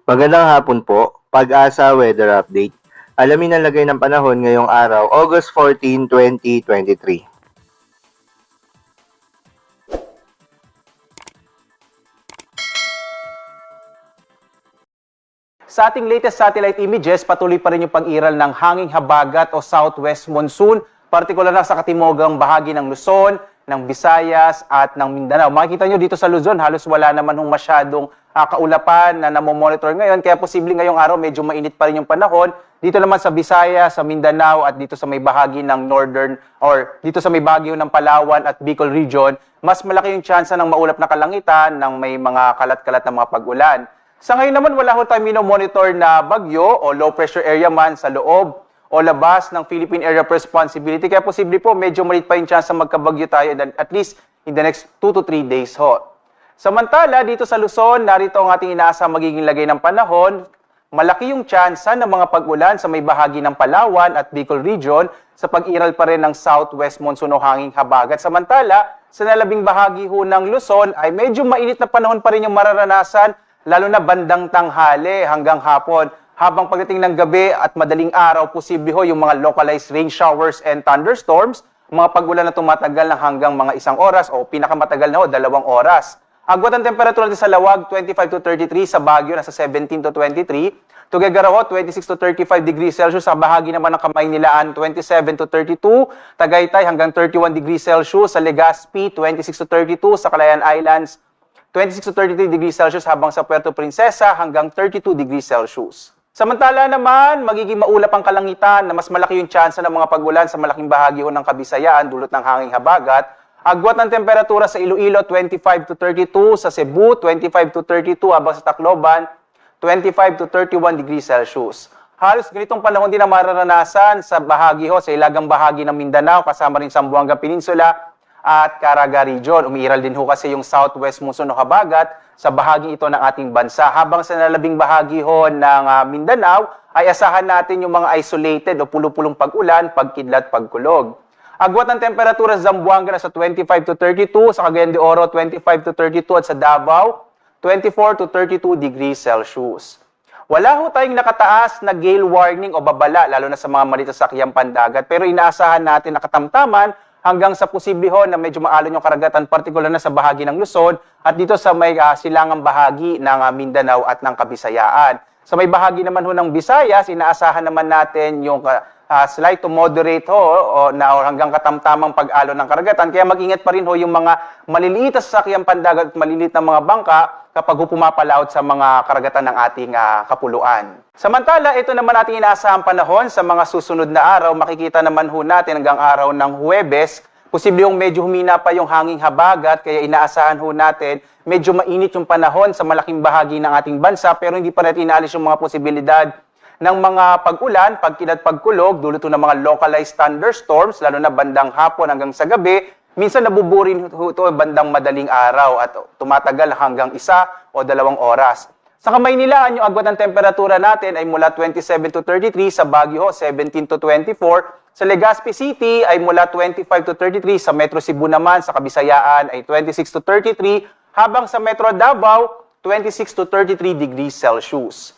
Magandang hapon po, Pag-asa Weather Update. Alamin ang lagay ng panahon ngayong araw, August 14, 2023. Sa ating latest satellite images, patuloy pa rin yung pag-iral ng hanging habagat o southwest monsoon, partikular na sa katimugang bahagi ng Luzon, ng Visayas at ng Mindanao. Makikita nyo dito sa Luzon, halos wala naman hong masyadong kaulapan na namomonitor ngayon, kaya posibleng ngayong araw medyo mainit pa rin yung panahon. Dito naman sa Visayas, sa Mindanao at dito sa may bahagi ng northern or dito sa may bahagi ng Palawan at Bicol region, mas malaki yung tsansa ng maulap na kalangitan ng may mga kalat-kalat na mga pag-ulan. Sa ngayon naman, wala ho tayong monitor na bagyo o low pressure area man sa loob o labas ng Philippine Area of Responsibility. Kaya posible po, medyo maliit pa yung chance na magkabagyo tayo at least in the next 2 to 3 days ho. Samantala, dito sa Luzon, narito ang ating inaasang magiging lagay ng panahon. Malaki yung tsansa ng mga pag-ulan sa may bahagi ng Palawan at Bicol region sa pag-iral pa rin ng southwest monsoon o hanging habagat. Samantala, sa nalabing bahagi ho ng Luzon ay medyo mainit na panahon pa rin yung mararanasan, lalo na bandang tanghali hanggang hapon. Habang pagdating ng gabi at madaling araw, posible ho yung mga localized rain showers and thunderstorms, mga pag-ulan na tumatagal na hanggang mga 1 oras o pinakamatagal na ho, 2 oras. Agwat ang temperatura natin sa Lawag, 25 to 33, sa Baguio, nasa 17 to 23. Tuguegarao, 26 to 35 degrees Celsius, sa bahagi naman ng Kamaynilaan, 27 to 32. Tagaytay hanggang 31 degrees Celsius, sa Legazpi, 26 to 32, sa Calayan Islands, 26 to 33 degrees Celsius, habang sa Puerto Princesa hanggang 32 degrees Celsius. Samantala naman, magiging maulap ang kalangitan na mas malaki yung tsansa ng mga pag-ulan sa malaking bahagi ho ng Kabisayaan dulot ng hanging habagat. Agwat ng temperatura sa Iloilo, 25 to 32, sa Cebu, 25 to 32, habang sa Tacloban, 25 to 31 degrees Celsius. Halos ganitong panahon din ang mararanasan sa bahagi ho, sa ilagang bahagi ng Mindanao, kasama rin Zamboanga Peninsula at Caraga Region. Umiiral din ho kasi yung southwest monsoon o habagat sa bahagi ito ng ating bansa. Habang sa nalabing bahagi ho ng Mindanao, ay asahan natin yung mga isolated o pulo-pulong pag-ulan, pagkidlat, pagkulog. Agwat ng temperatura sa Zamboanga na sa 25 to 32, sa Cagayan de Oro 25 to 32 at sa Davao 24 to 32 degrees Celsius. Wala ho tayong nakataas na gale warning o babala, lalo na sa mga malitasakyang pandagat, pero inaasahan natin na katamtaman hanggang sa posible ho na medyo maalon yung karagatan, partikular na sa bahagi ng Luzon at dito sa may silangang bahagi ng Mindanao at ng Kabisayaan. Sa may bahagi naman ho ng Visayas, inaasahan naman natin yung slight to moderate ho na hanggang katamtamang pag-alon ng karagatan. Kaya mag-ingat pa rin ho yung mga maliliit na sasakyang pandagat at maliliit na mga bangka kapag pumapalaot sa mga karagatan ng ating kapuluan. Samantala, ito naman ating inaasahang panahon sa mga susunod na araw. Makikita naman ho natin hanggang araw ng Huwebes, posible yung medyo humina pa yung hanging habagat, kaya inaasahan ho natin medyo mainit yung panahon sa malaking bahagi ng ating bansa, pero hindi pa natin inaalis yung mga posibilidad ng mga pag-ulan, pagkilat, pagkulog, dulot ng mga localized thunderstorms, lalo na bandang hapon hanggang sa gabi. Minsan nabuburin ito bandang madaling araw at tumatagal hanggang 1 o 2 oras. Sa Kamaynilaan, yung agwat ng temperatura natin ay mula 27 to 33, sa Baguio 17 to 24, sa Legazpi City ay mula 25 to 33, sa Metro Cebu naman sa Kabisayaan ay 26 to 33, habang sa Metro Davao 26 to 33 degrees Celsius.